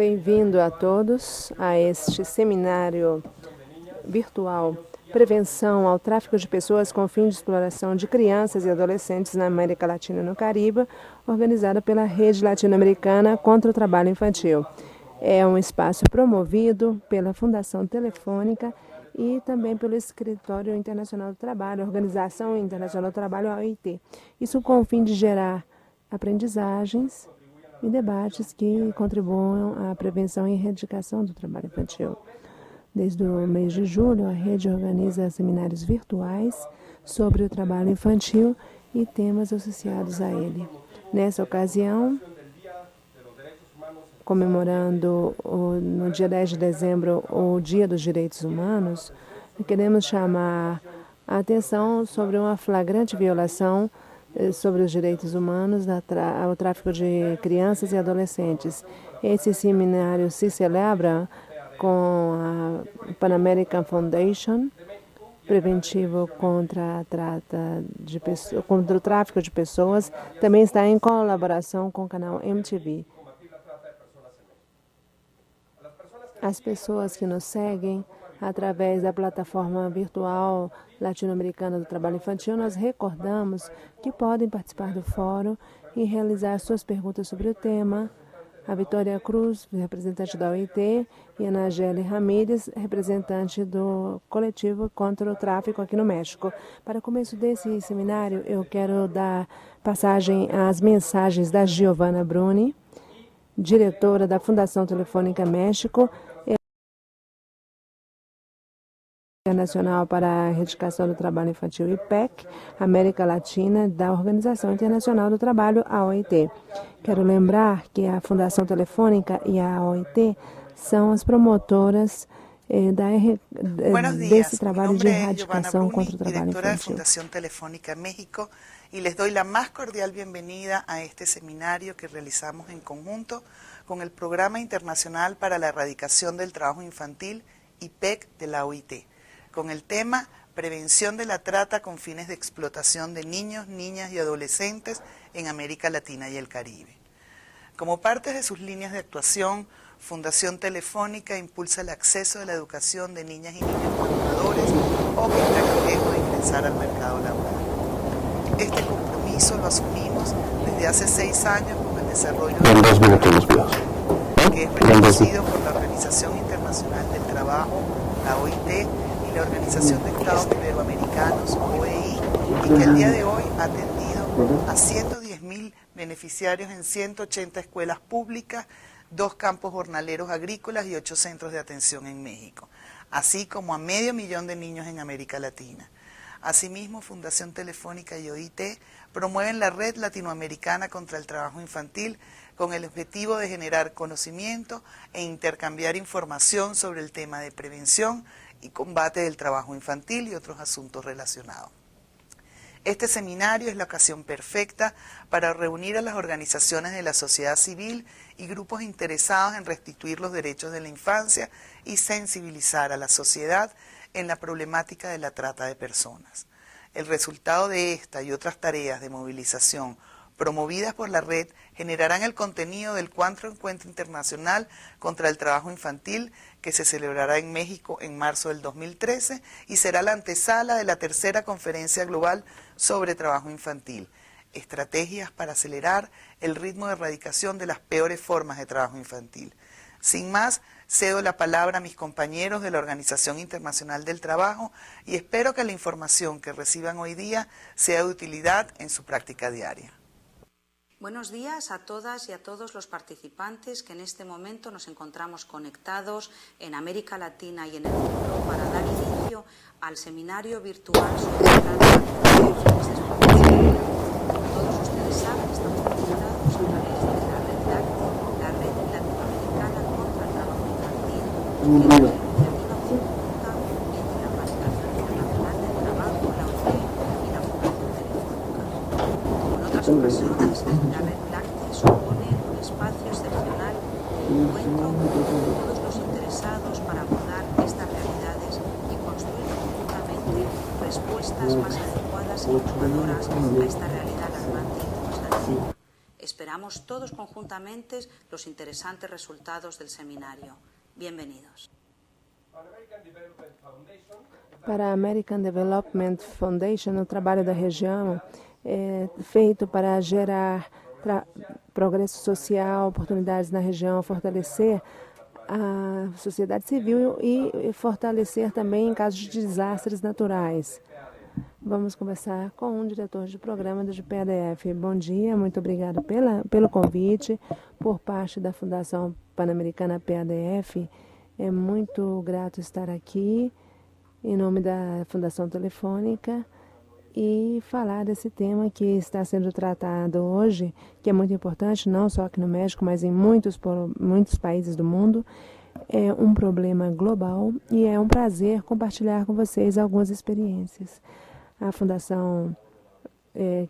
Bem-vindo a todos a este seminário virtual Prevenção ao Tráfico de Pessoas com Fim de Exploração de Crianças e Adolescentes na América Latina e no Caribe, organizada pela Rede Latino-Americana contra o Trabalho Infantil. É um espaço promovido pela Fundação Telefônica e também pelo Escritório Internacional do Trabalho, Organização Internacional do Trabalho, a OIT. Isso com o fim de gerar aprendizagens e debates que contribuam à prevenção e erradicação do trabalho infantil. Desde o mês de julho, a rede organiza seminários virtuais sobre o trabalho infantil e temas associados a ele. Nessa ocasião, comemorando no dia 10 de dezembro o Dia dos Direitos Humanos, queremos chamar a atenção sobre uma flagrante violação sobre os direitos humanos ao tráfico de crianças e adolescentes. Esse seminário se celebra com a Pan American Foundation, preventivo contra a trata de pessoas, contra o tráfico de pessoas, também está em colaboração com o canal MTV. As pessoas que nos seguem através da plataforma virtual latino-americana do trabalho infantil, nós recordamos que podem participar do fórum e realizar suas perguntas sobre o tema. A Vitória Cruz, representante da OIT, e a Nageli Ramírez, representante do coletivo contra o tráfico aqui no México. Para o começo desse seminário, eu quero dar passagem às mensagens da Giovanna Bruni, diretora da Fundação Telefônica México, Internacional para a Erradicação do Trabalho Infantil, IPEC, América Latina, da Organização Internacional do Trabalho, a OIT. Quero lembrar que a Fundação Telefônica e a OIT são as promotoras desse trabalho de erradicação contra o trabalho infantil. Directora de Fundación Telefónica México, y les doy la más cordial bienvenida a este seminario que realizamos en conjunto con el Programa Internacional para la Erradicación del Trabajo Infantil, IPEC, de la OIT, con el tema Prevención de la trata con fines de explotación de niños, niñas y adolescentes en América Latina y el Caribe. Como parte de sus líneas de actuación, Fundación Telefónica impulsa el acceso a la educación de niñas y niños portadores o que están en riesgo de ingresar al mercado laboral. Este compromiso lo asumimos desde hace 6 años con el desarrollo de que es reconocido por la Organización Internacional del Trabajo, la OIT, y la Organización de Estados Iberoamericanos, OEI, y que el día de hoy ha atendido a 110.000 beneficiarios en 180 escuelas públicas, 2 campos jornaleros agrícolas y 8 centros de atención en México, así como a 500.000 de niños en América Latina. Asimismo, Fundación Telefónica y OIT promueven la Red Latinoamericana contra el Trabajo Infantil con el objetivo de generar conocimiento e intercambiar información sobre el tema de prevención y combate del trabajo infantil y otros asuntos relacionados. Este seminario es la ocasión perfecta para reunir a las organizaciones de la sociedad civil y grupos interesados en restituir los derechos de la infancia y sensibilizar a la sociedad en la problemática de la trata de personas. El resultado de esta y otras tareas de movilización promovidas por la red generarán el contenido del 4º Encuentro Internacional contra el Trabajo Infantil que se celebrará en México en marzo del 2013 y será la antesala de la 3ª Conferencia Global sobre Trabajo Infantil, estrategias para acelerar el ritmo de erradicación de las peores formas de trabajo infantil. Sin más, cedo la palabra a mis compañeros de la Organización Internacional del Trabajo y espero que la información que reciban hoy día sea de utilidad en su práctica diaria. Buenos días a todas y a todos los participantes que en este momento nos encontramos conectados en América Latina y en el mundo para dar inicio al seminario virtual sobre la trata de personas. Como todos ustedes saben, estamos conectados a través de la red LAC, la Red Latinoamericana contra el Trabajo Infantil, que es una iniciativa conjunta entre la Organización Internacional del Trabajo, la OIT y la Fundación Telefónica. Como en otras ocasiones, la Red Láctea supone un espacio excepcional de encuentro con todos los interesados para abordar estas realidades y construir conjuntamente respuestas más adecuadas y innovadoras a esta realidad alarmante que nos ha. Esperamos veamos todos conjuntamente los interesantes resultados del seminario. Bienvenidos. Para a American Development Foundation, o trabalho da região é feito para gerar progresso social, oportunidades na região, fortalecer a sociedade civil e fortalecer também em casos de desastres naturais. Vamos conversar com um diretor de programa do GPADF. Bom dia, muito obrigado pelo convite por parte da Fundação Pan-Americana PADF. É muito grato estar aqui em nome da Fundação Telefônica e falar desse tema que está sendo tratado hoje, que é muito importante, não só aqui no México, mas em muitos países do mundo. É um problema global e é um prazer compartilhar com vocês algumas experiências. A Fundação,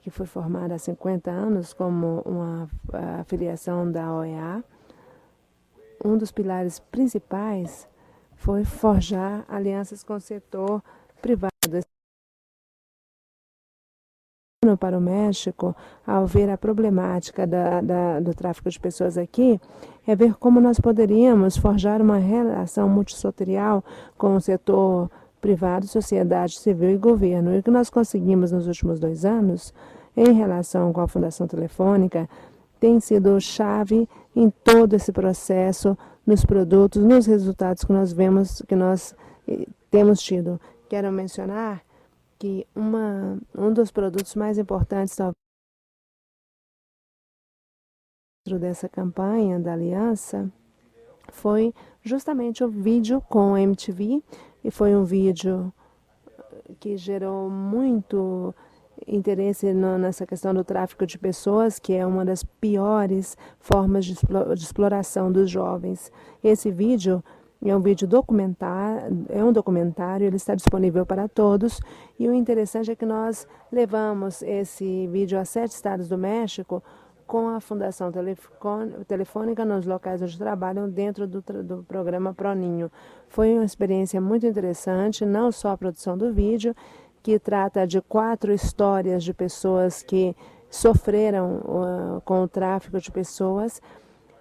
que foi formada há 50 anos como uma afiliação da OEA, um dos pilares principais foi forjar alianças com o setor privado. Para o México, ao ver a problemática do tráfico de pessoas aqui, é ver como nós poderíamos forjar uma relação multissetorial com o setor privado, sociedade civil e governo. E o que nós conseguimos nos últimos 2 anos, em relação com a Fundação Telefônica, tem sido chave em todo esse processo, nos produtos, nos resultados que nós vemos, que nós temos tido. Quero mencionar que um dos produtos mais importantes dentro dessa campanha da aliança foi justamente o vídeo com a MTV, e foi um vídeo que gerou muito interesse nessa questão do tráfico de pessoas, que é uma das piores formas de exploração dos jovens. Esse vídeo é um vídeo documentário, ele está disponível para todos, e o interessante é que nós levamos esse vídeo a 7 estados do México com a Fundação Telefônica nos locais onde trabalham dentro do programa ProNinho. Foi uma experiência muito interessante, não só a produção do vídeo, que trata de 4 histórias de pessoas que sofreram com o tráfico de pessoas,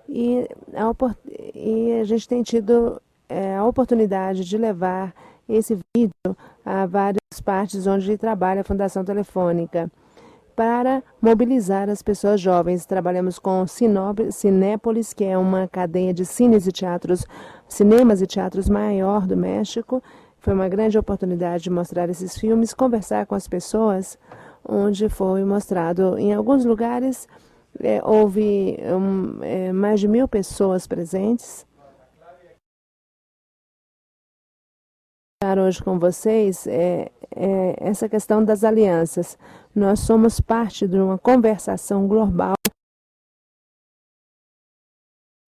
e a gente tem tido a oportunidade de levar esse vídeo a várias partes onde trabalha a Fundação Telefônica, para mobilizar as pessoas jovens. Trabalhamos com Cinépolis, que é uma cadeia de cinemas e teatros maior do México. Foi uma grande oportunidade de mostrar esses filmes, conversar com as pessoas, onde foi mostrado. Em alguns lugares, houve mais de 1.000 pessoas presentes. Hoje com vocês essa questão das alianças. Nós somos parte de uma conversação global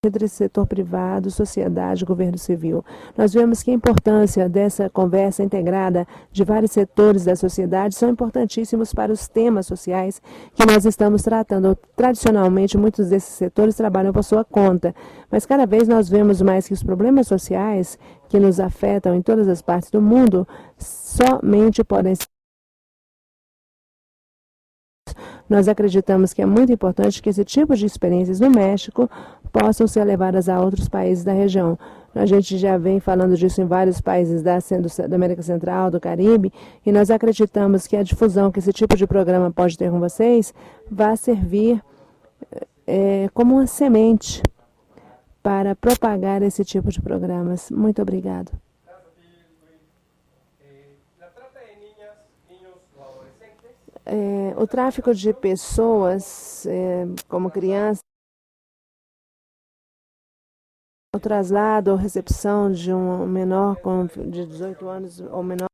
entre setor privado, sociedade, governo civil. Nós vemos que a importância dessa conversa integrada de vários setores da sociedade são importantíssimos para os temas sociais que nós estamos tratando. Tradicionalmente, muitos desses setores trabalham por sua conta, mas cada vez nós vemos mais que os problemas sociais que nos afetam em todas as partes do mundo somente podem ser. Nós acreditamos que é muito importante que esse tipo de experiências no México possam ser levadas a outros países da região. A gente já vem falando disso em vários países da América Central, do Caribe, e nós acreditamos que a difusão que esse tipo de programa pode ter com vocês vai servir como uma semente para propagar esse tipo de programas. Muito obrigado. O tráfico de pessoas, como crianças, o traslado ou recepção de um menor de 18 anos ou menor,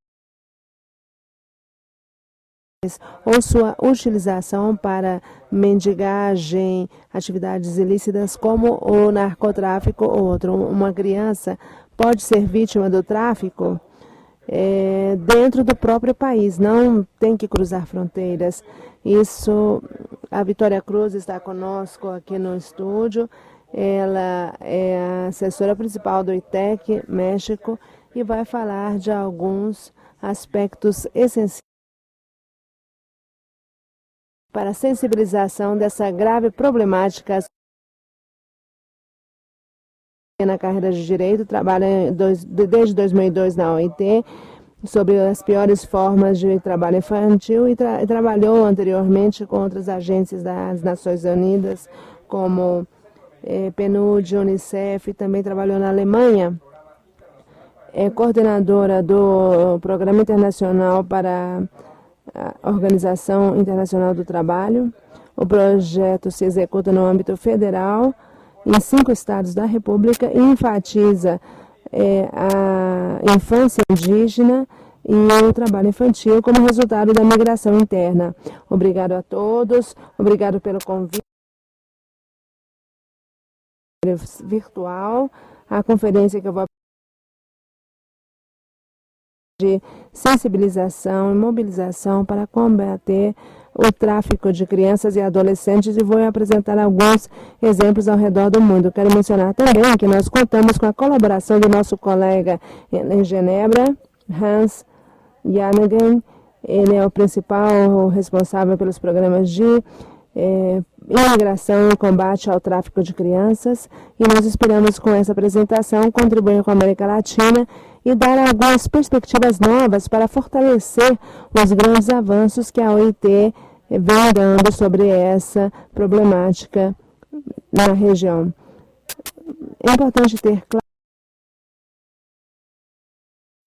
ou sua utilização para mendigagem, atividades ilícitas como o narcotráfico ou outro. Uma criança pode ser vítima do tráfico dentro do próprio país, não tem que cruzar fronteiras. Isso, a Vitória Cruz está conosco aqui no estúdio. Ela é a assessora principal do ITEC México e vai falar de alguns aspectos essenciais para a sensibilização dessa grave problemática. Na carreira de Direito, trabalha desde 2002 na OIT, sobre as piores formas de trabalho infantil e trabalhou anteriormente com outras agências das Nações Unidas, como PNUD, Unicef, e também trabalhou na Alemanha. É coordenadora do Programa Internacional para a Organização Internacional do Trabalho. O projeto se executa no âmbito federal, em 5 estados da República, e enfatiza a infância indígena e o trabalho infantil como resultado da migração interna. Obrigado a todos, obrigado pelo convite virtual, a conferência que eu vou de sensibilização e mobilização para combater o tráfico de crianças e adolescentes, e vou apresentar alguns exemplos ao redor do mundo. Quero mencionar também que nós contamos com a colaboração do nosso colega em Genebra, Hans Janegen. Ele é o principal responsável pelos programas de imigração e combate ao tráfico de crianças, e nós esperamos com essa apresentação contribuir com a América Latina e dar algumas perspectivas novas para fortalecer os grandes avanços que a OIT vem dando sobre essa problemática na região. É importante ter claro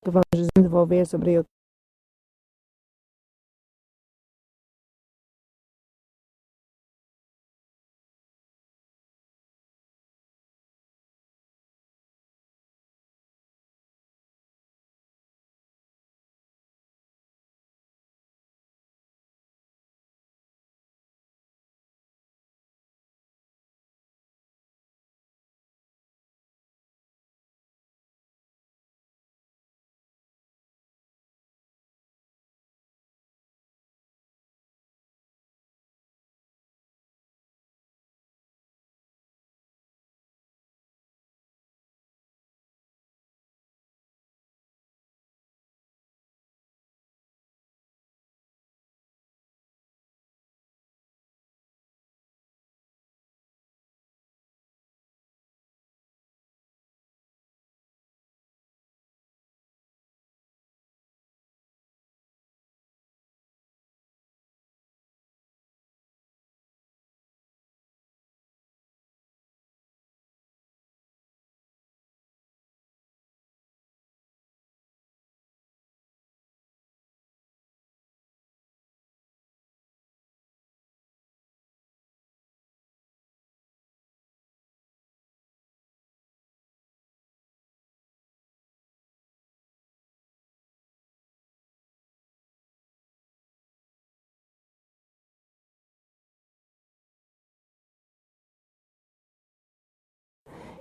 que vamos desenvolver sobre o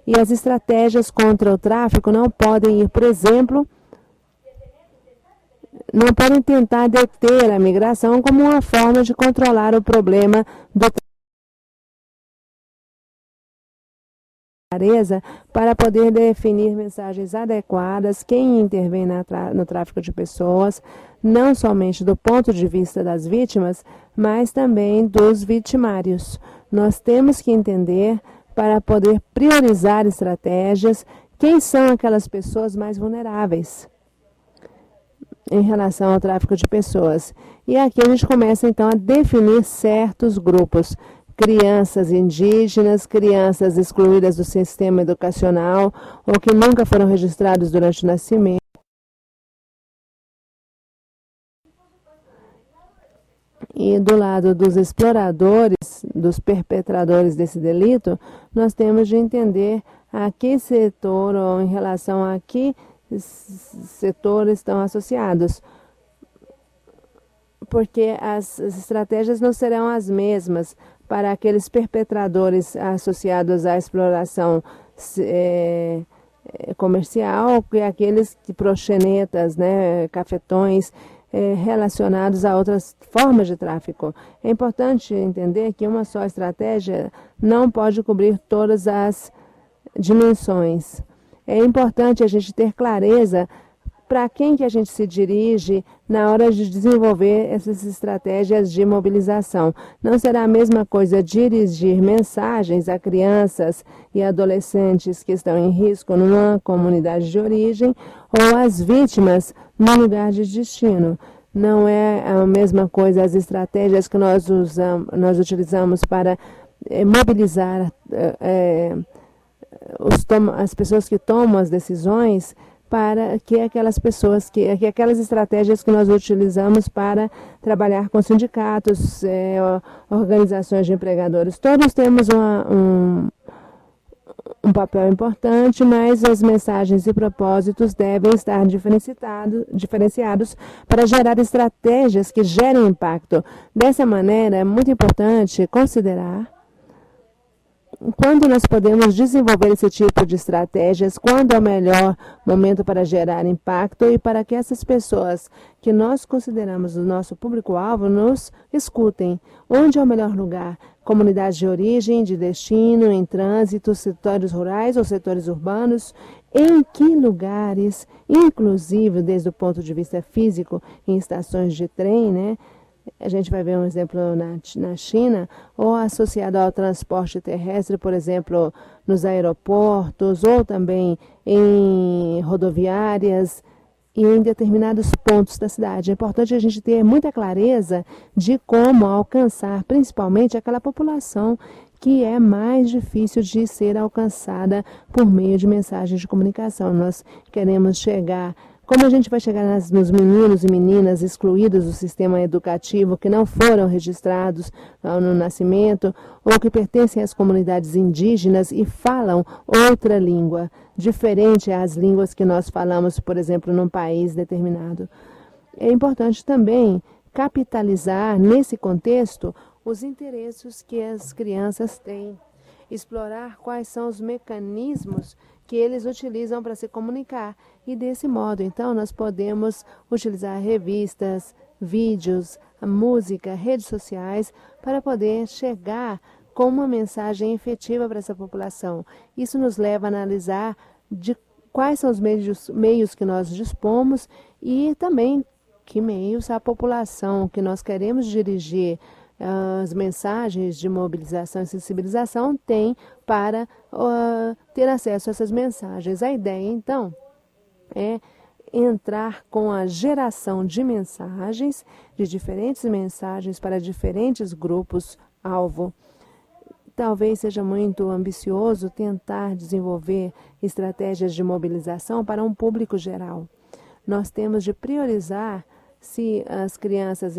e as estratégias contra o tráfico não podem ir, por exemplo, não podem tentar deter a migração como uma forma de controlar o problema do para poder definir mensagens adequadas, quem intervém no tráfico de pessoas, não somente do ponto de vista das vítimas, mas também dos vitimários. Nós temos que entender, para poder priorizar estratégias, quem são aquelas pessoas mais vulneráveis em relação ao tráfico de pessoas. E aqui a gente começa então a definir certos grupos: crianças indígenas, crianças excluídas do sistema educacional ou que nunca foram registrados durante o nascimento. E do lado dos exploradores, dos perpetradores desse delito, nós temos de entender a que setor ou em relação a que setores estão associados. Porque as estratégias não serão as mesmas para aqueles perpetradores associados à exploração comercial que aqueles proxenetas, né, cafetões, relacionados a outras formas de tráfico. É importante entender que uma só estratégia não pode cobrir todas as dimensões. É importante a gente ter clareza para quem que a gente se dirige na hora de desenvolver essas estratégias de mobilização. Não será a mesma coisa dirigir mensagens a crianças e adolescentes que estão em risco numa comunidade de origem ou às vítimas no lugar de destino. Não é a mesma coisa as estratégias que nós utilizamos para mobilizar as pessoas que tomam as decisões para que aquelas estratégias que nós utilizamos para trabalhar com sindicatos, organizações de empregadores. Todos temos um papel importante, mas as mensagens e propósitos devem estar diferenciados para gerar estratégias que gerem impacto. Dessa maneira, é muito importante considerar quando nós podemos desenvolver esse tipo de estratégias, quando é o melhor momento para gerar impacto e para que essas pessoas que nós consideramos o nosso público-alvo nos escutem. Onde é o melhor lugar? Comunidade de origem, de destino, em trânsito, setores rurais ou setores urbanos? Em que lugares, inclusive desde o ponto de vista físico, em estações de trem, né? A gente vai ver um exemplo na China, ou associado ao transporte terrestre, por exemplo, nos aeroportos, ou também em rodoviárias e em determinados pontos da cidade. É importante a gente ter muita clareza de como alcançar, principalmente, aquela população que é mais difícil de ser alcançada por meio de mensagens de comunicação. Nós queremos chegar. Como a gente vai chegar nos meninos e meninas excluídos do sistema educativo que não foram registrados no nascimento ou que pertencem às comunidades indígenas e falam outra língua, diferente às línguas que nós falamos, por exemplo, num país determinado. É importante também capitalizar, nesse contexto, os interesses que as crianças têm, explorar quais são os mecanismos que eles utilizam para se comunicar. E desse modo, então, nós podemos utilizar revistas, vídeos, música, redes sociais para poder chegar com uma mensagem efetiva para essa população. Isso nos leva a analisar de quais são os meios que nós dispomos e também que meios a população que nós queremos dirigir as mensagens de mobilização e sensibilização tem para ter acesso a essas mensagens. A ideia, então, é entrar com a geração de mensagens, de diferentes mensagens para diferentes grupos-alvo. Talvez seja muito ambicioso tentar desenvolver estratégias de mobilização para um público geral. Nós temos de priorizar se as crianças,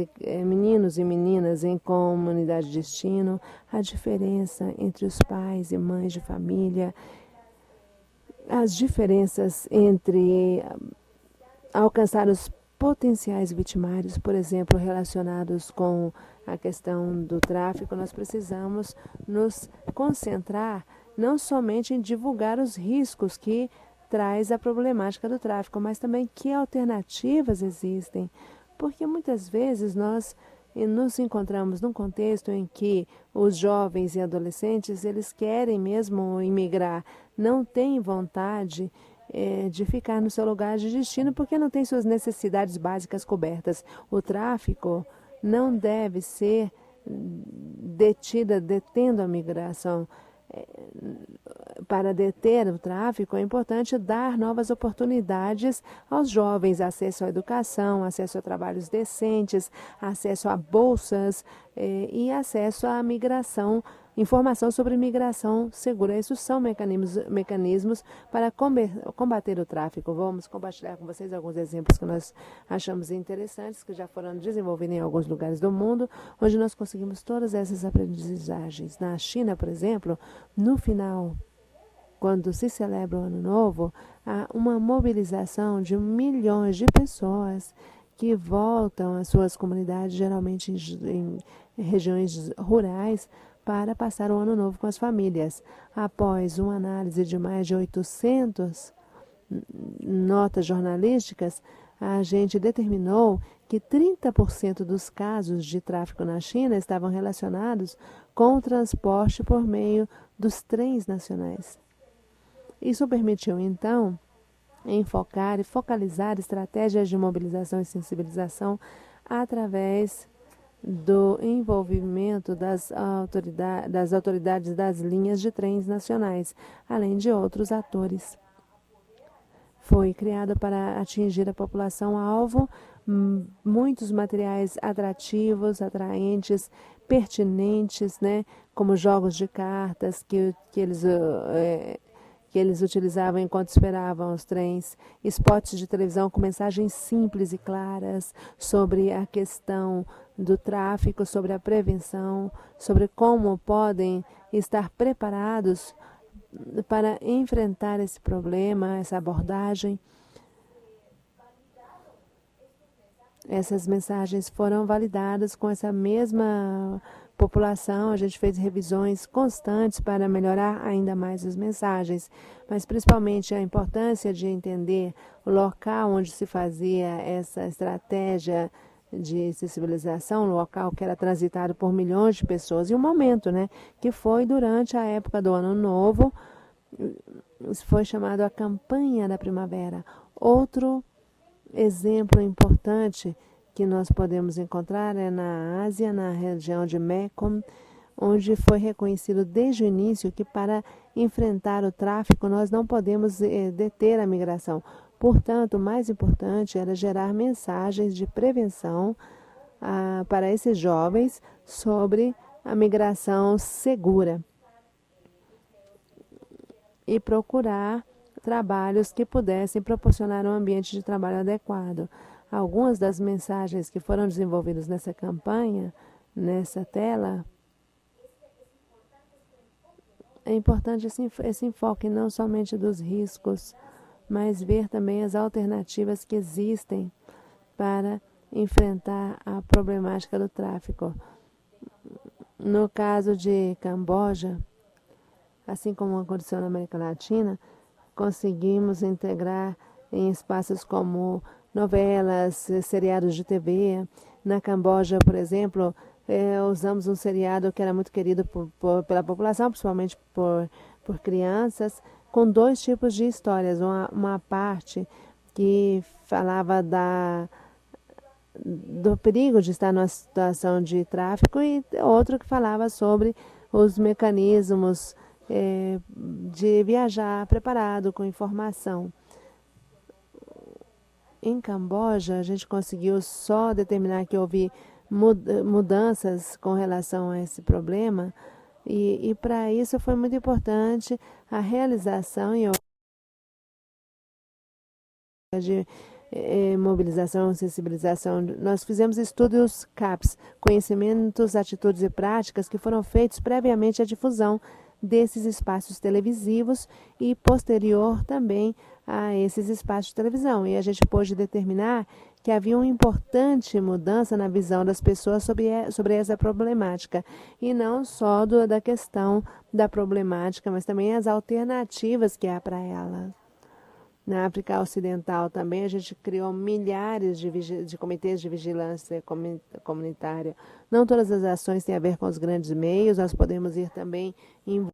meninos e meninas em comunidade de destino, a diferença entre os pais e mães de família, as diferenças entre alcançar os potenciais vitimários, por exemplo, relacionados com a questão do tráfico. Nós precisamos nos concentrar não somente em divulgar os riscos que traz a problemática do tráfico, mas também que alternativas existem, porque muitas vezes nós nos encontramos num contexto em que os jovens e adolescentes, eles querem mesmo imigrar, não têm vontade de ficar no seu lugar de destino porque não tem suas necessidades básicas cobertas. O tráfico não deve ser detendo a migração. Para deter o tráfico, é importante dar novas oportunidades aos jovens, acesso à educação, acesso a trabalhos decentes, acesso a bolsas e acesso à migração, informação sobre migração segura. Esses são mecanismos para combater o tráfico. Vamos compartilhar com vocês alguns exemplos que nós achamos interessantes, que já foram desenvolvidos em alguns lugares do mundo, onde nós conseguimos todas essas aprendizagens. Na China, por exemplo, no final, quando se celebra o Ano Novo, há uma mobilização de milhões de pessoas que voltam às suas comunidades, geralmente em regiões rurais, para passar o Ano Novo com as famílias. Após uma análise de mais de 800 notas jornalísticas, a gente determinou que 30% dos casos de tráfico na China estavam relacionados com o transporte por meio dos trens nacionais. Isso permitiu, então, enfocar e focalizar estratégias de mobilização e sensibilização através do envolvimento das autoridades das linhas de trens nacionais, além de outros atores. Foi criado para atingir a população-alvo muitos materiais atrativos, atraentes, pertinentes, né, como jogos de cartas que eles utilizavam enquanto esperavam os trens, spots de televisão com mensagens simples e claras sobre a questão do tráfico, sobre a prevenção, sobre como podem estar preparados para enfrentar esse problema, essa abordagem. Essas mensagens foram validadas com essa mesma população. A gente fez revisões constantes para melhorar ainda mais as mensagens, mas principalmente a importância de entender o local onde se fazia essa estratégia de sensibilização, um local que era transitado por milhões de pessoas, e o momento, né, que foi durante a época do Ano Novo. Isso foi chamado a Campanha da Primavera. Outro exemplo importante que nós podemos encontrar é na Ásia, na região de Mekong, onde foi reconhecido desde o início que para enfrentar o tráfico nós não podemos deter a migração. Portanto, o mais importante era gerar mensagens de prevenção para esses jovens sobre a migração segura e procurar trabalhos que pudessem proporcionar um ambiente de trabalho adequado. Algumas das mensagens que foram desenvolvidas nessa campanha, nessa tela, é importante esse enfoque não somente dos riscos, mas ver também as alternativas que existem para enfrentar a problemática do tráfico. No caso de Camboja, assim como aconteceu na América Latina, conseguimos integrar em espaços como novelas, seriados de TV. Na Camboja, por exemplo, usamos um seriado que era muito querido pela população, principalmente por crianças, com dois tipos de histórias. Uma parte que falava do perigo de estar numa situação de tráfico e outro que falava sobre os mecanismos de viajar preparado, com informação. Em Camboja, a gente conseguiu só determinar que houve mudanças com relação a esse problema, e para isso foi muito importante a realização de mobilização, sensibilização. Nós fizemos estudos CAPS, conhecimentos, atitudes e práticas, que foram feitos previamente à difusão desses espaços televisivos e posterior também a esses espaços de televisão. E a gente pôde determinar que havia uma importante mudança na visão das pessoas sobre essa problemática. E não só da questão da problemática, mas também as alternativas que há para ela. Na África Ocidental também a gente criou milhares de comitês de vigilância comunitária. Não todas as ações têm a ver com os grandes meios, nós podemos ir também em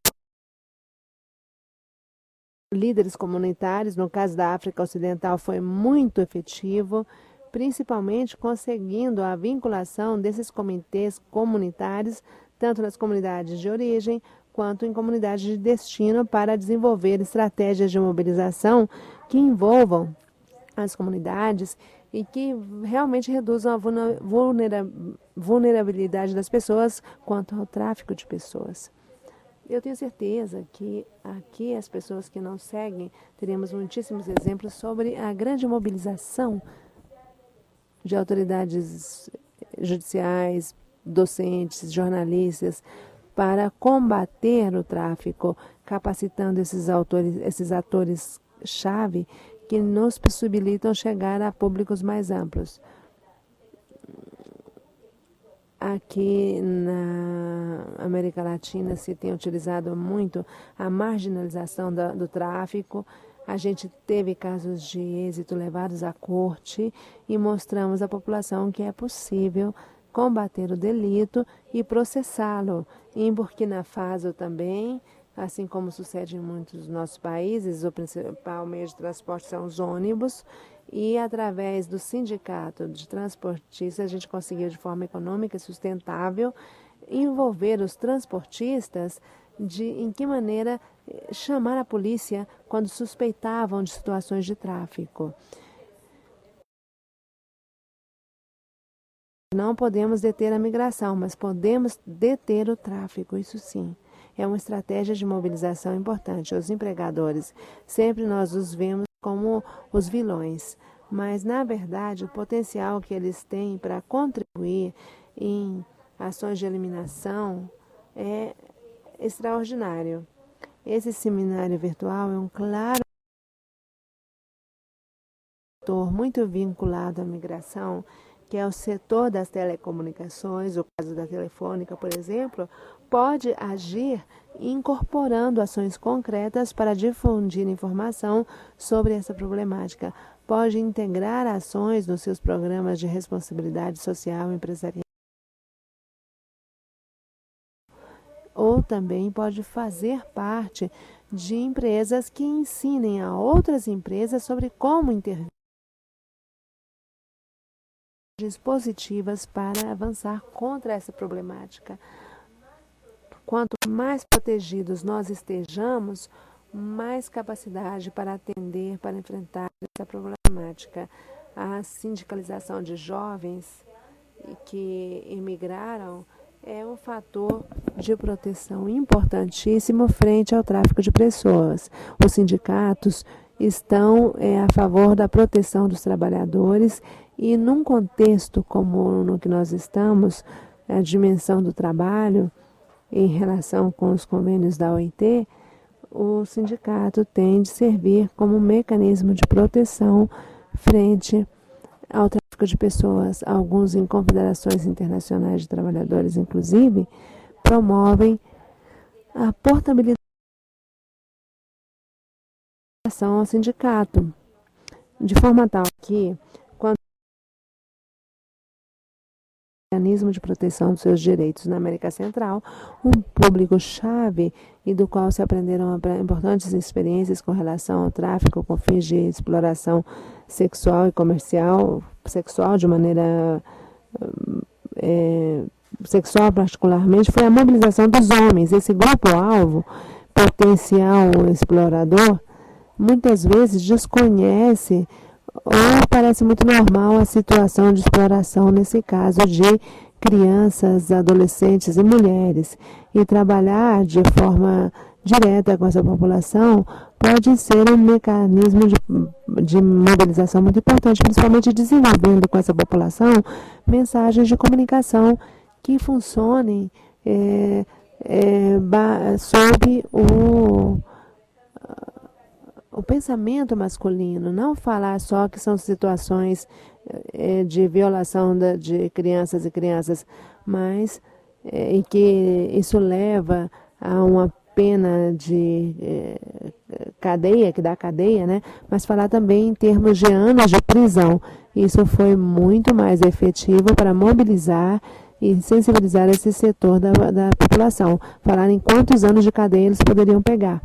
líderes comunitários. No caso da África Ocidental foi muito efetivo, principalmente conseguindo a vinculação desses comitês comunitários, tanto nas comunidades de origem quanto em comunidades de destino, para desenvolver estratégias de mobilização que envolvam as comunidades e que realmente reduzam a vulnerabilidade das pessoas quanto ao tráfico de pessoas. Eu tenho certeza que aqui as pessoas que não seguem, teríamos muitíssimos exemplos sobre a grande mobilização de autoridades judiciais, docentes, jornalistas, para combater o tráfico, capacitando esses atores-chave que nos possibilitam chegar a públicos mais amplos. Aqui na América Latina se tem utilizado muito a marginalização do tráfico. A gente teve casos de êxito levados à corte e mostramos à população que é possível combater o delito e processá-lo. Em Burkina Faso também Assim como sucede em muitos dos nossos países, o principal meio de transporte são os ônibus, e através do sindicato de transportistas a gente conseguiu de forma econômica e sustentável envolver os transportistas em que maneira chamar a polícia quando suspeitavam de situações de tráfico. Não podemos deter a migração, mas podemos deter o tráfico, isso sim. É uma estratégia de mobilização importante. Os empregadores, sempre nós os vemos como os vilões, mas, na verdade, o potencial que eles têm para contribuir em ações de eliminação é extraordinário. Esse seminário virtual é um claro setor muito vinculado à migração, que é o setor das telecomunicações, o caso da Telefônica, por exemplo, pode agir incorporando ações concretas para difundir informação sobre essa problemática. Pode integrar ações nos seus programas de responsabilidade social empresarial. Ou também pode fazer parte de empresas que ensinem a outras empresas sobre como intervir positivas para avançar contra essa problemática. Quanto mais protegidos nós estejamos, mais capacidade para atender, para enfrentar essa problemática. A sindicalização de jovens que emigraram é um fator de proteção importantíssimo frente ao tráfico de pessoas. Os sindicatos estão a favor da proteção dos trabalhadores e, num contexto como no que nós estamos, a dimensão do trabalho, em relação com os convênios da OIT, o sindicato tem de servir como um mecanismo de proteção frente ao tráfico de pessoas. Alguns, em confederações internacionais de trabalhadores, inclusive, promovem a portabilidade ao sindicato, de forma tal que, quando o mecanismo de proteção dos seus direitos na América Central, um público-chave e do qual se aprenderam importantes experiências com relação ao tráfico com fins de exploração sexual e comercial, sexual de maneira sexual particularmente, foi a mobilização dos homens. Esse grupo-alvo, potencial explorador, muitas vezes desconhece ou parece muito normal a situação de exploração, nesse caso de crianças, adolescentes e mulheres. E trabalhar de forma direta com essa população pode ser um mecanismo de mobilização muito importante, principalmente desenvolvendo com essa população mensagens de comunicação que funcionem sob o pensamento masculino, não falar só que são situações de violação de crianças e crianças, mas em que isso leva a uma pena de cadeia, que dá cadeia, né? Mas falar também em termos de anos de prisão. Isso foi muito mais efetivo para mobilizar e sensibilizar esse setor da população. Falar em quantos anos de cadeia eles poderiam pegar.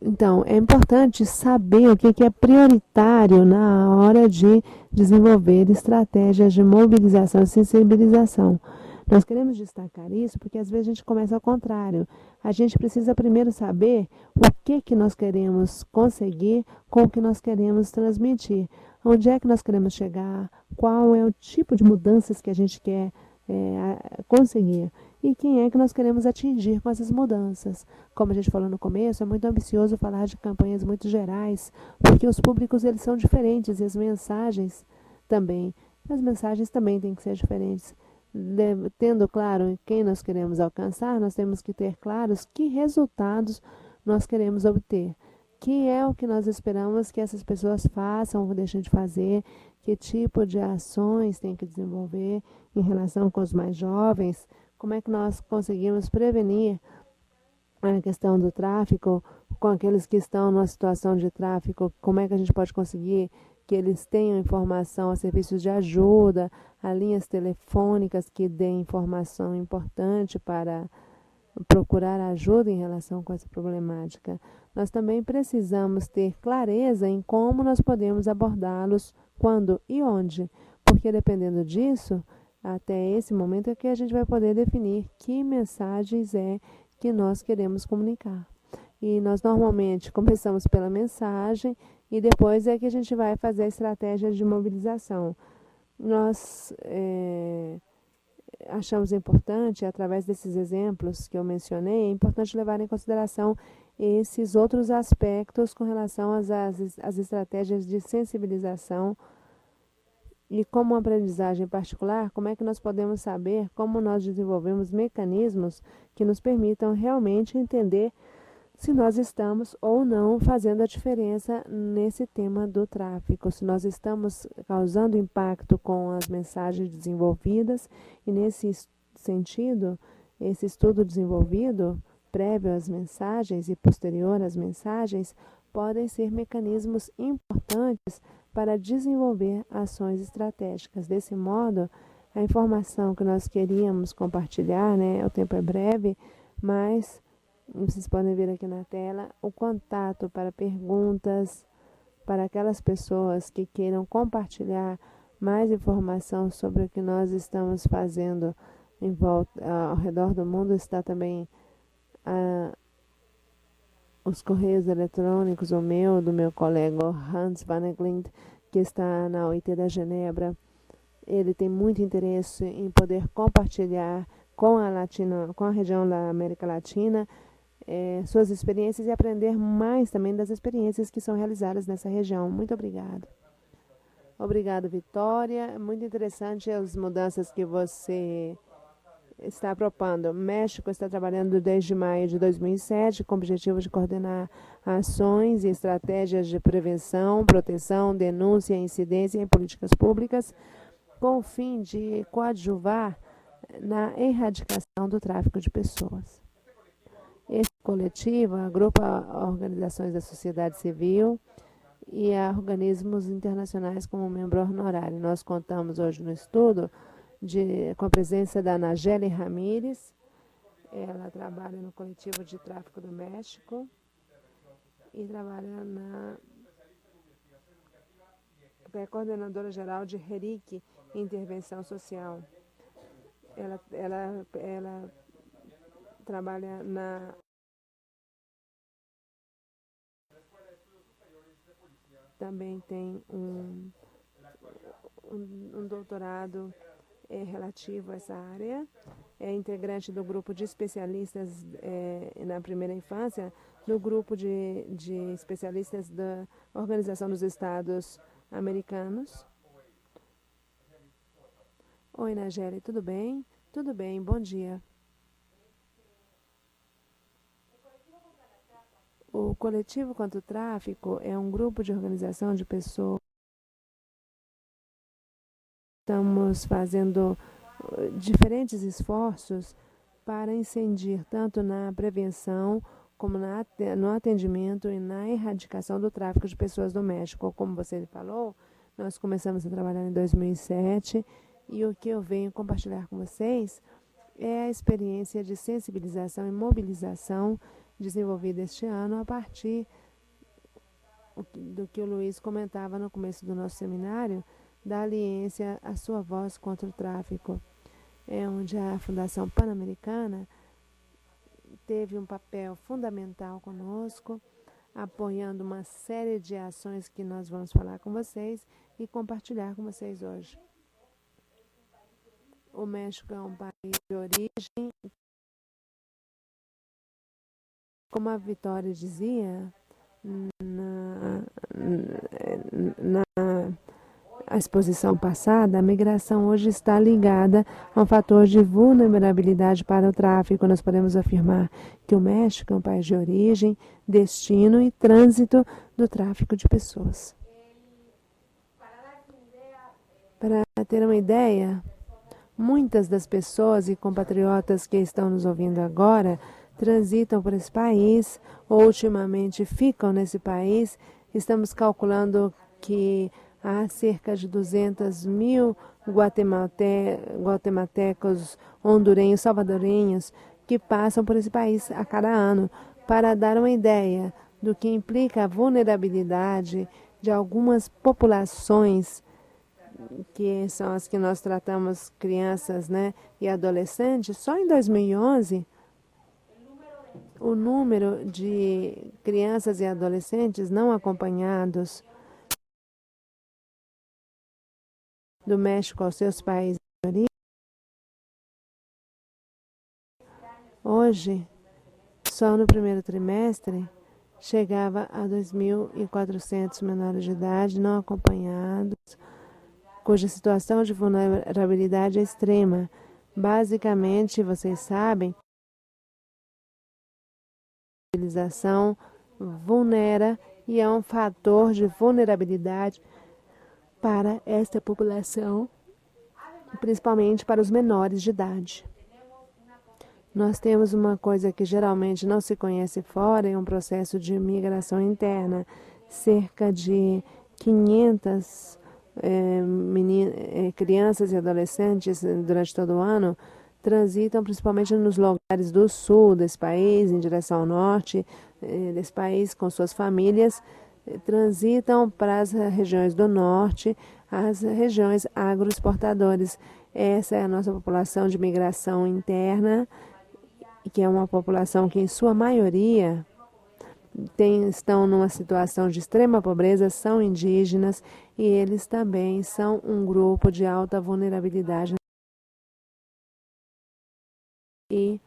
Então, é importante saber o que é prioritário na hora de desenvolver estratégias de mobilização e sensibilização. Nós queremos destacar isso porque às vezes a gente começa ao contrário. A gente precisa primeiro saber o que nós queremos conseguir com o que nós queremos transmitir. Onde é que nós queremos chegar, qual é o tipo de mudanças que a gente quer conseguir e quem é que nós queremos atingir com essas mudanças. Como a gente falou no começo, é muito ambicioso falar de campanhas muito gerais, porque os públicos eles são diferentes e as mensagens também. As mensagens também têm que ser diferentes. Tendo claro quem nós queremos alcançar, nós temos que ter claros que resultados nós queremos obter. Que é o que nós esperamos que essas pessoas façam ou deixem de fazer, que tipo de ações tem que desenvolver em relação com os mais jovens, como é que nós conseguimos prevenir a questão do tráfico com aqueles que estão numa situação de tráfico, como é que a gente pode conseguir que eles tenham informação a serviços de ajuda, a linhas telefônicas que deem informação importante para procurar ajuda em relação com essa problemática. Nós também precisamos ter clareza em como nós podemos abordá-los, quando e onde, porque dependendo disso, até esse momento é que a gente vai poder definir que mensagens é que nós queremos comunicar. E nós normalmente começamos pela mensagem e depois é que a gente vai fazer a estratégia de mobilização. Nós achamos importante, através desses exemplos que eu mencionei, é importante levar em consideração esses outros aspectos com relação às estratégias de sensibilização e como aprendizagem particular, como é que nós podemos saber como nós desenvolvemos mecanismos que nos permitam realmente entender se nós estamos ou não fazendo a diferença nesse tema do tráfico, se nós estamos causando impacto com as mensagens desenvolvidas e nesse sentido, esse estudo desenvolvido prévio às mensagens e posterior às mensagens podem ser mecanismos importantes para desenvolver ações estratégicas. Desse modo, a informação que nós queríamos compartilhar, o tempo é breve, mas vocês podem ver aqui na tela o contato para perguntas, para aquelas pessoas que queiram compartilhar mais informação sobre o que nós estamos fazendo em volta, ao redor do mundo. Está também os correios eletrônicos, o meu, do meu colega Hans Vanneglind, que está na OIT da Genebra. Ele tem muito interesse em poder compartilhar com a região da América Latina suas experiências e aprender mais também das experiências que são realizadas nessa região. Muito obrigada. Obrigado, Vitória. Muito interessante as mudanças que você está propondo. México está trabalhando desde maio de 2007 com o objetivo de coordenar ações e estratégias de prevenção, proteção, denúncia e incidência em políticas públicas com o fim de coadjuvar na erradicação do tráfico de pessoas. Esse coletivo agrupa organizações da sociedade civil e a organismos internacionais como membro honorário. Nós contamos hoje no estudo com a presença da Nageli Ramírez. Ela trabalha no coletivo de tráfico do México e trabalha é coordenadora geral de RERIC, Intervenção Social. Ela trabalha também tem um doutorado relativo a essa área. É integrante do grupo de especialistas na primeira infância, do grupo de especialistas da Organização dos Estados Americanos. Oi, Nageli, tudo bem? Tudo bem, bom dia. O Coletivo contra o Tráfico é um grupo de organização de pessoas. Estamos fazendo diferentes esforços para incidir tanto na prevenção como no atendimento e na erradicação do tráfico de pessoas do México. Como você falou, nós começamos a trabalhar em 2007 e o que eu venho compartilhar com vocês é a experiência de sensibilização e mobilização desenvolvida este ano a partir do que o Luiz comentava no começo do nosso seminário, da aliança A Sua Voz contra o Tráfico, onde a Fundação Pan-Americana teve um papel fundamental conosco, apoiando uma série de ações que nós vamos falar com vocês e compartilhar com vocês hoje. O México é um país de origem. Como a Vitória dizia, na exposição passada, a migração hoje está ligada a um fator de vulnerabilidade para o tráfico. Nós podemos afirmar que o México é um país de origem, destino e trânsito do tráfico de pessoas. Para ter uma ideia, muitas das pessoas e compatriotas que estão nos ouvindo agora transitam por esse país ou ultimamente ficam nesse país. Estamos calculando que há cerca de 200 mil guatemaltecos, hondurenhos, salvadorenhos que passam por esse país a cada ano, para dar uma ideia do que implica a vulnerabilidade de algumas populações, que são as que nós tratamos, crianças, né, e adolescentes. Só em 2011, o número de crianças e adolescentes não acompanhados do México aos seus países de origem, hoje, só no primeiro trimestre, chegava a 2.400 menores de idade não acompanhados, cuja situação de vulnerabilidade é extrema. Basicamente, vocês sabem, a civilização vulnera e é um fator de vulnerabilidade para esta população, principalmente para os menores de idade. Nós temos uma coisa que geralmente não se conhece fora, é um processo de migração interna. Cerca de 500 crianças e adolescentes durante todo o ano transitam principalmente nos lugares do sul desse país, em direção ao norte desse país, com suas famílias, transitam para as regiões do norte, as regiões agroexportadoras. Essa é a nossa população de migração interna, que é uma população que, em sua maioria, estão numa situação de extrema pobreza, são indígenas e eles também são um grupo de alta vulnerabilidade. E,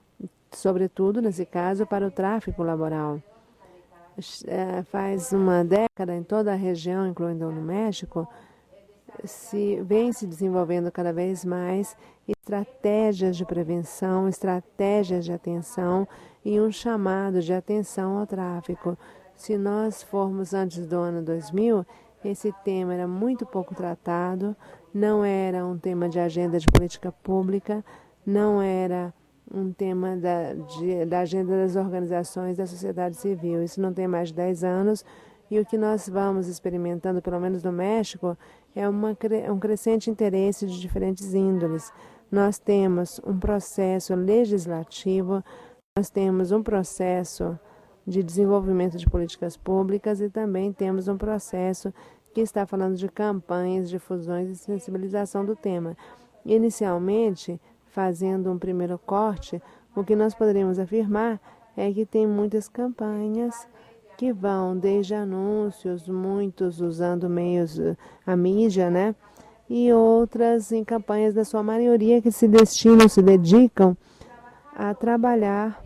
sobretudo, nesse caso, para o tráfico laboral. Faz uma década, em toda a região, incluindo no México, vem se desenvolvendo cada vez mais estratégias de prevenção, estratégias de atenção e um chamado de atenção ao tráfico. Se nós formos antes do ano 2000, esse tema era muito pouco tratado, não era um tema de agenda de política pública, não era um tema da agenda das organizações da sociedade civil. Isso não tem mais de 10 anos. E o que nós vamos experimentando, pelo menos no México, é um crescente interesse de diferentes índoles. Nós temos um processo legislativo, nós temos um processo de desenvolvimento de políticas públicas e também temos um processo que está falando de campanhas, difusões e sensibilização do tema. Inicialmente, fazendo um primeiro corte, o que nós poderíamos afirmar é que tem muitas campanhas que vão desde anúncios, muitos usando meios, a mídia, né? E outras em campanhas da sua maioria que se dedicam a trabalhar,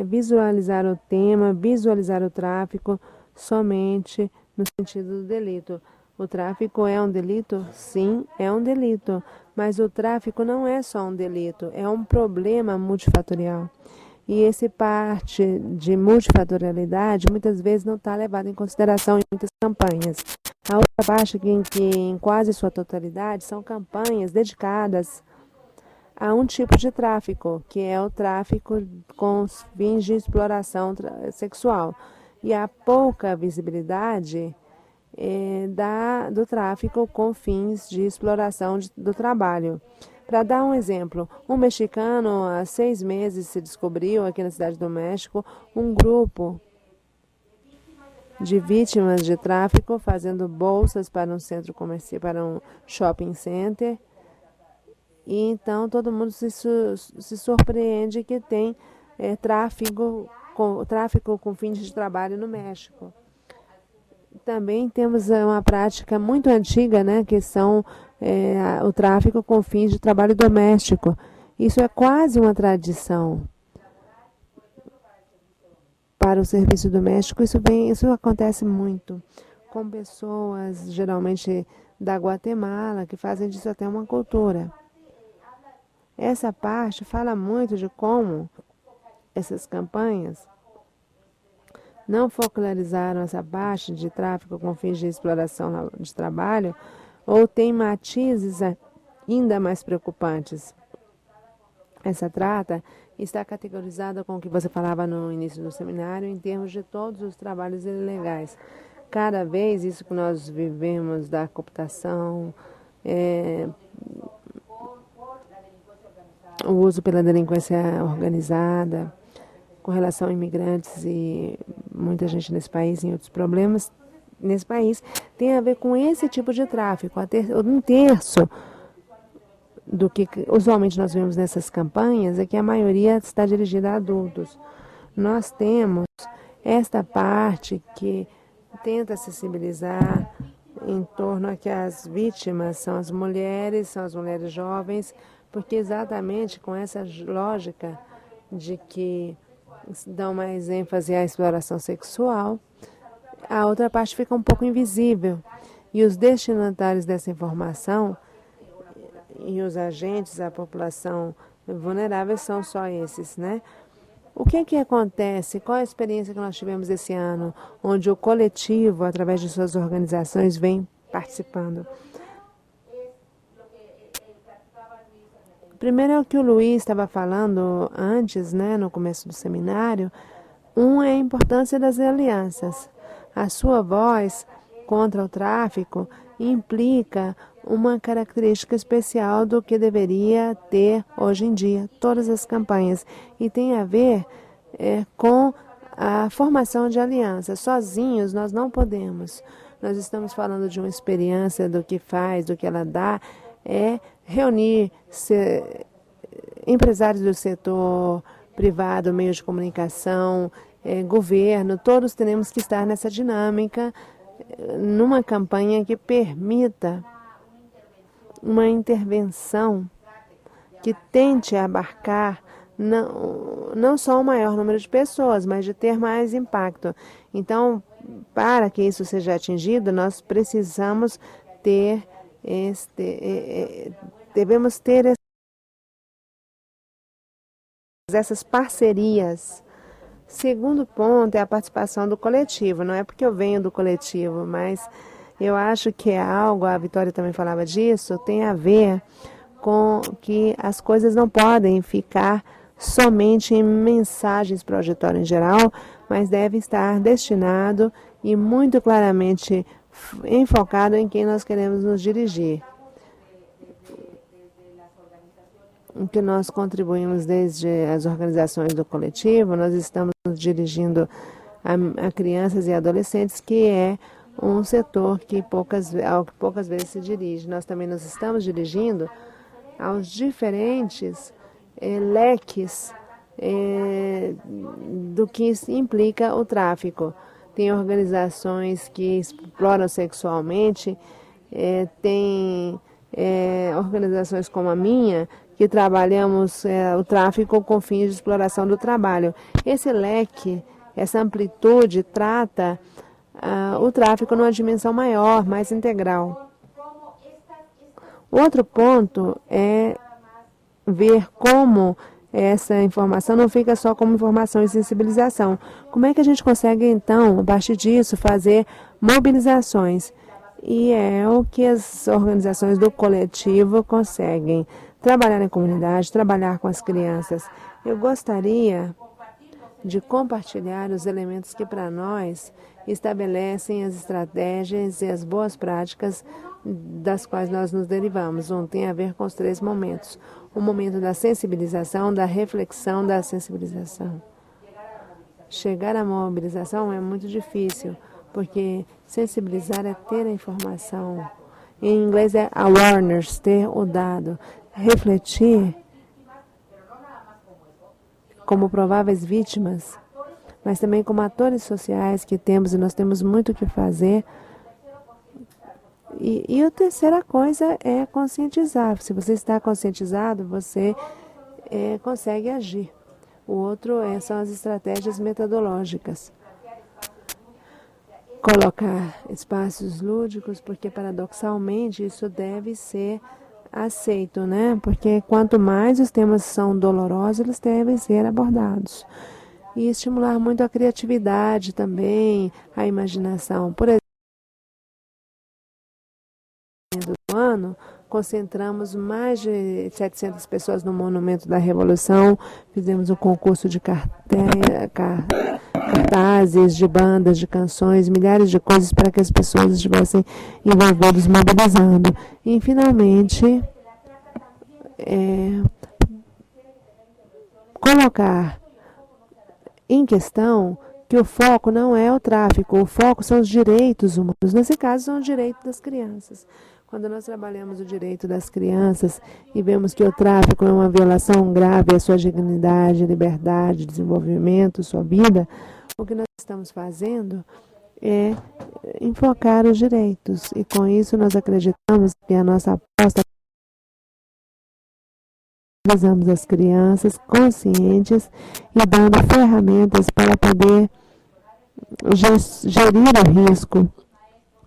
visualizar o tema, visualizar o tráfico somente no sentido do delito. O tráfico é um delito? Sim, é um delito. Mas o tráfico não é só um delito, é um problema multifatorial. E esse parte de multifatorialidade muitas vezes não está levado em consideração em muitas campanhas. A outra parte, que em quase sua totalidade, são campanhas dedicadas a um tipo de tráfico, que é o tráfico com fins de exploração sexual. E há pouca visibilidade do tráfico com fins de exploração do trabalho. Para dar um exemplo, um mexicano, há 6 meses, se descobriu aqui na cidade do México um grupo de vítimas de tráfico fazendo bolsas para um centro comercial, para um shopping center. E então todo mundo se surpreende que tem tráfico com fins de trabalho no México. Também temos uma prática muito antiga, né, que são o tráfico com fins de trabalho doméstico. Isso é quase uma tradição para o serviço doméstico. Isso acontece muito com pessoas, geralmente da Guatemala, que fazem disso até uma cultura. Essa parte fala muito de como essas campanhas não focalizaram essa parte de tráfico com fins de exploração de trabalho, ou tem matizes ainda mais preocupantes. Essa trata está categorizada com o que você falava no início do seminário em termos de todos os trabalhos ilegais. Cada vez isso que nós vivemos da cooptação, o uso pela delinquência organizada, com relação a imigrantes e muita gente nesse país, em outros problemas nesse país, tem a ver com esse tipo de tráfico. Um terço do que usualmente nós vemos nessas campanhas é que a maioria está dirigida a adultos. Nós temos esta parte que tenta sensibilizar em torno a que as vítimas são as mulheres jovens, porque exatamente com essa lógica de que dão mais ênfase à exploração sexual, a outra parte fica um pouco invisível. E os destinatários dessa informação e os agentes, a população vulnerável são só esses, né? O que acontece? Qual a experiência que nós tivemos esse ano, onde o coletivo, através de suas organizações, vem participando? Primeiro é o que o Luiz estava falando antes, né, no começo do seminário. É a importância das alianças. A sua voz contra o tráfico implica uma característica especial do que deveria ter hoje em dia todas as campanhas, e tem a ver com a formação de alianças. Sozinhos nós não podemos. Nós estamos falando de uma experiência do que faz, do que ela dá, reunir empresários do setor privado, meios de comunicação, governo, todos temos que estar nessa dinâmica, numa campanha que permita uma intervenção que tente abarcar não só o maior número de pessoas, mas de ter mais impacto. Então, para que isso seja atingido, nós precisamos devemos ter essas parcerias. Segundo ponto é a participação do coletivo. Não é porque eu venho do coletivo, mas eu acho que é algo, a Vitória também falava disso, tem a ver com que as coisas não podem ficar somente em mensagens para o auditório em geral, mas deve estar destinado e muito claramente enfocado em quem nós queremos nos dirigir. O que nós contribuímos desde as organizações do coletivo, nós estamos nos dirigindo a crianças e adolescentes, que é um setor ao que poucas vezes se dirige. Nós também nos estamos dirigindo aos diferentes leques do que implica o tráfico. Tem organizações que exploram sexualmente, tem organizações como a minha, que trabalhamos o tráfico com fins de exploração do trabalho. Esse leque, essa amplitude trata o tráfico numa dimensão maior, mais integral. Outro ponto é ver como essa informação não fica só como informação e sensibilização. Como é que a gente consegue, então, a partir disso, fazer mobilizações? E é o que as organizações do coletivo conseguem. Trabalhar em comunidade, trabalhar com as crianças. Eu gostaria de compartilhar os elementos que, para nós, estabelecem as estratégias e as boas práticas das quais nós nos derivamos. Tem a ver com os 3 momentos. O momento da sensibilização, da reflexão, da sensibilização. Chegar à mobilização é muito difícil, porque sensibilizar é ter a informação. Em inglês é awareness, ter o dado. Refletir como prováveis vítimas, mas também como atores sociais que temos, e nós temos muito o que fazer. E a terceira coisa é conscientizar. Se você está conscientizado, você consegue agir. O outro são as estratégias metodológicas. Colocar espaços lúdicos, porque paradoxalmente isso deve ser aceito, né? Porque quanto mais os temas são dolorosos, eles devem ser abordados. E estimular muito a criatividade também, a imaginação. Por exemplo, do ano, concentramos mais de 700 pessoas no Monumento da Revolução, fizemos um concurso de cartazes, de bandas, de canções, milhares de coisas para que as pessoas estivessem envolvidas, mobilizando. E, finalmente, colocar em questão que o foco não é o tráfico, o foco são os direitos humanos. Nesse caso, são os direitos das crianças. Quando nós trabalhamos o direito das crianças e vemos que o tráfico é uma violação grave à sua dignidade, liberdade, desenvolvimento, sua vida, o que nós estamos fazendo é enfocar os direitos. E com isso nós acreditamos que a nossa aposta utilizamos as crianças conscientes e dando ferramentas para poder gerir o risco.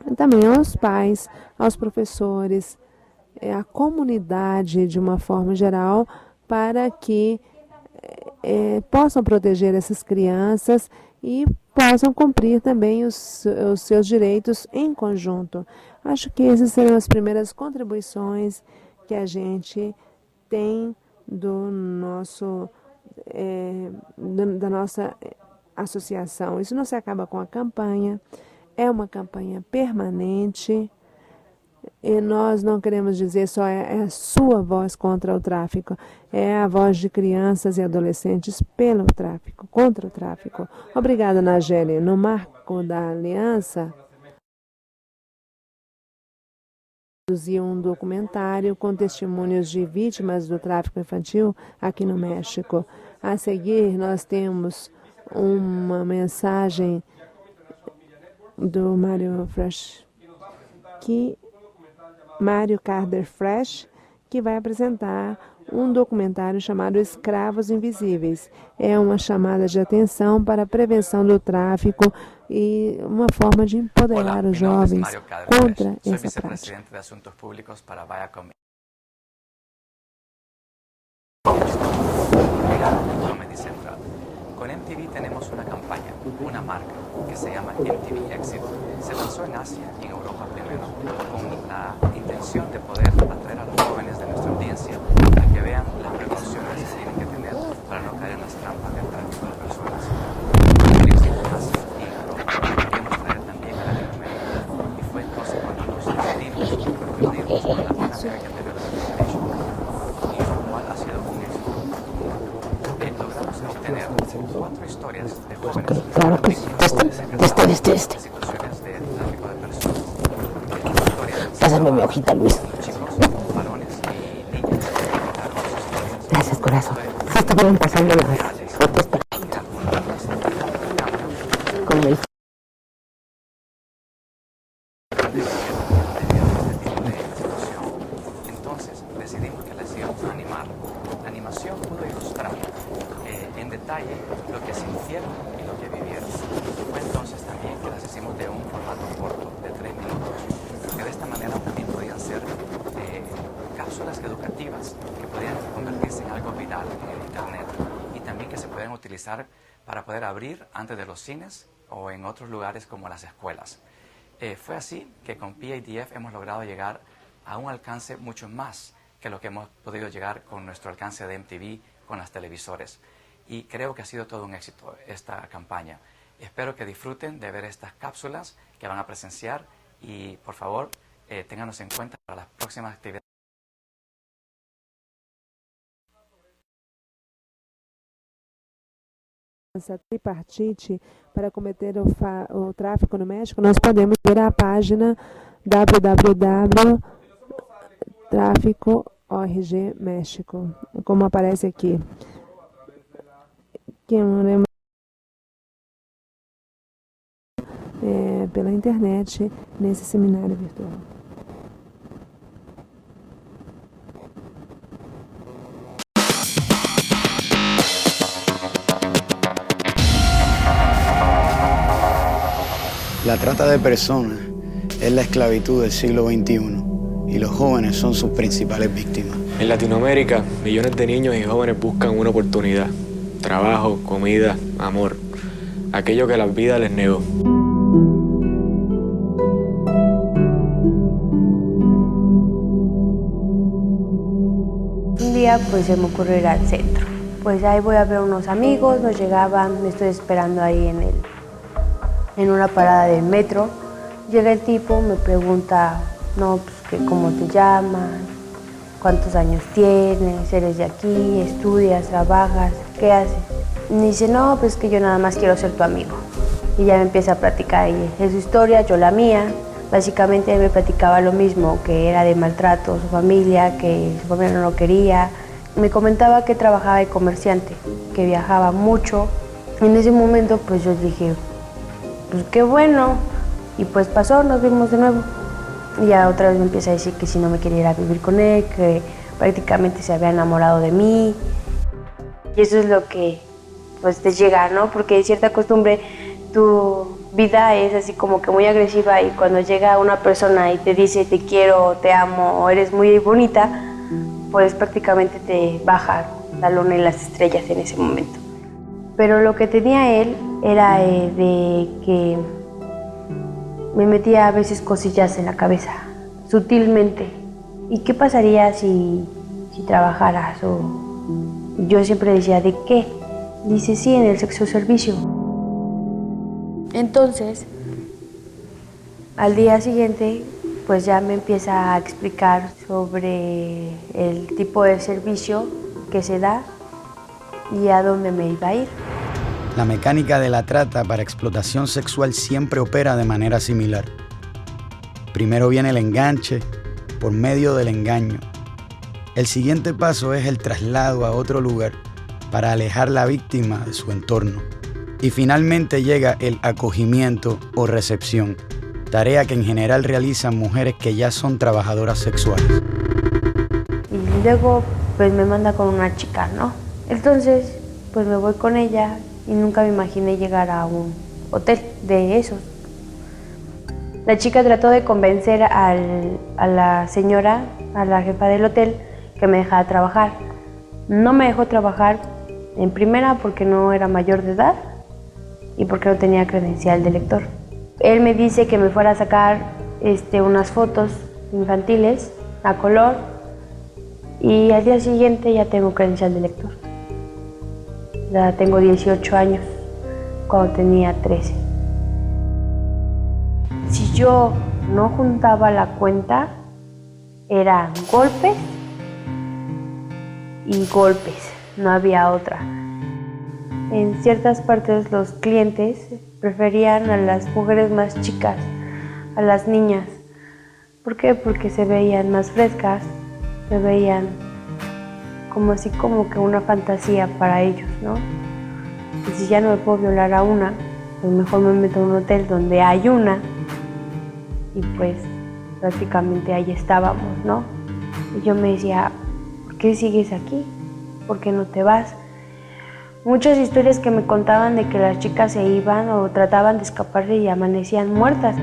E também aos pais, aos professores, à comunidade de uma forma geral, para que possam proteger essas crianças e possam cumprir também os seus direitos em conjunto. Acho que essas serão as primeiras contribuições que a gente tem da nossa associação. Isso não se acaba com a campanha, é uma campanha permanente e nós não queremos dizer só é a sua voz contra o tráfico, é a voz de crianças e adolescentes pelo tráfico, contra o tráfico. Obrigada, Nageli. No marco da aliança, produziu um documentário com testemunhos de vítimas do tráfico infantil aqui no México. A seguir, nós temos uma mensagem do Mário Carder Fresh, que vai apresentar um documentário chamado Escravos Invisíveis. É uma chamada de atenção para a prevenção do tráfico e uma forma de empoderar os jovens contra essa prática. Con MTV tenemos una campaña, una marca, que se llama MTV Exit. Se lanzó en Asia y en Europa primero, con la intención de poder atraer a los jóvenes de nuestra audiencia a que vean las precauciones que tienen que tener para no caer en las trampas del tráfico de personas. El éxito en Asia y en Europa queríamos traer también a Latinoamérica. Y fue entonces cuando nos decidimos reunirnos con la Pan American Development Foundation, y lo cual ha sido un éxito. Logramos obtener 4 historias de jóvenes situaciones de tráfico de personas. Pásame mi hojita, Luis. Chicos, varones y niñas. Gracias, corazón. Sí, estuvieron pasando las fotos perfecto. Con el Entonces decidimos que les íbamos a animar. La animación pudo ilustrar en detalle lo que sintieron y lo que vivieron. Fue entonces también que las hicimos de un formato corto, de 3 minutos, porque de esta manera también podían ser cápsulas educativas que podían convertirse en algo viral en internet y también que se pueden utilizar para poder abrir antes de los cines o en otros lugares como las escuelas. Fue así que con PADF hemos logrado llegar a un alcance mucho más que lo que hemos podido llegar con nuestro alcance de MTV, con las televisores. Y creo que ha sido todo un éxito esta campaña. Espero que disfruten de ver estas cápsulas que van a presenciar y, por favor, ténganos en cuenta para las próximas actividades. Essa tripartite para combater o tráfico no México, nós podemos ver a página www.trafico.org México, como aparece aqui. Pela internet, nesse seminário virtual. La trata de personas es la esclavitud del siglo XXI y los jóvenes son sus principales víctimas. En Latinoamérica, millones de niños y jóvenes buscan una oportunidad, trabajo, comida, amor, aquello que la vida les negó. Un día pues se me ocurrió ir al centro. Pues ahí voy a ver unos amigos, nos llegaban, me estoy esperando ahí en una parada del metro. Llega el tipo, me pregunta, no, pues que cómo te llamas, cuántos años tienes, eres de aquí, estudias, trabajas. ¿qué haces? Me dice, no, pues que yo nada más quiero ser tu amigo. Y ya me empieza a platicar ella su historia, yo la mía. Básicamente él me platicaba lo mismo, que era de maltrato, su familia, que su familia no lo quería. Me comentaba que trabajaba de comerciante, que viajaba mucho. En ese momento pues yo dije, pues qué bueno. Y pues pasó, nos vimos de nuevo. Y ya otra vez me empieza a decir que si no me quería ir a vivir con él, que prácticamente se había enamorado de mí. Y eso es lo que pues te llega, ¿no? Porque de cierta costumbre tu vida es así como que muy agresiva y cuando llega una persona y te dice te quiero, te amo o eres muy bonita, pues prácticamente te baja la luna y las estrellas en ese momento. Pero lo que tenía él era de que me metía a veces cosillas en la cabeza, sutilmente. ¿Y qué pasaría si trabajaras? Y yo siempre decía, ¿de qué? Dice, sí, en el sexo servicio. Entonces, al día siguiente, pues ya me empieza a explicar sobre el tipo de servicio que se da y a dónde me iba a ir. La mecánica de la trata para explotación sexual siempre opera de manera similar. Primero viene el enganche por medio del engaño. El siguiente paso es el traslado a otro lugar para alejar a la víctima de su entorno. Y finalmente llega el acogimiento o recepción, tarea que en general realizan mujeres que ya son trabajadoras sexuales. Y luego pues me manda con una chica, ¿no? Entonces pues me voy con ella y nunca me imaginé llegar a un hotel de esos. La chica trató de convencer a la señora, a la jefa del hotel, que me dejara trabajar. No me dejó trabajar en primera porque no era mayor de edad y porque no tenía credencial de lector. Él me dice que me fuera a sacar unas fotos infantiles a color y al día siguiente ya tengo credencial de lector. Ya tengo 18 años, cuando tenía 13. Si yo no juntaba la cuenta, eran golpes y golpes, no había otra. En ciertas partes los clientes preferían a las mujeres más chicas, a las niñas. ¿Por qué? Porque se veían más frescas, se veían como así como que una fantasía para ellos, ¿no? Y si ya no me puedo violar a una, pues mejor me meto a un hotel donde hay una y pues prácticamente ahí estábamos, ¿no? Y yo me decía, ¿por qué sigues aquí? ¿Por qué no te vas? Muchas historias que me contaban de que las chicas se iban o trataban de escaparse y amanecían muertas.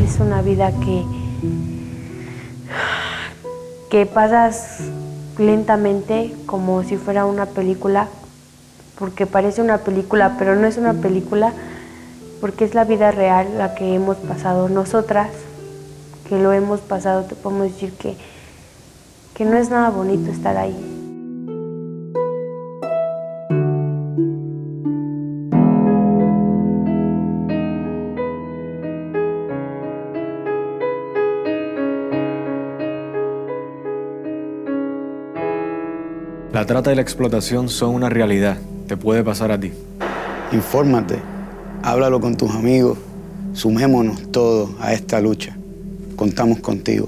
Es una vida que pasas lentamente como si fuera una película, porque parece una película, pero no es una película, porque es la vida real la que hemos pasado nosotras, que lo hemos pasado, te podemos decir que no es nada bonito estar ahí. La trata y la explotación son una realidad. Te puede pasar a ti. Infórmate, háblalo con tus amigos, sumémonos todos a esta lucha. Contamos contigo.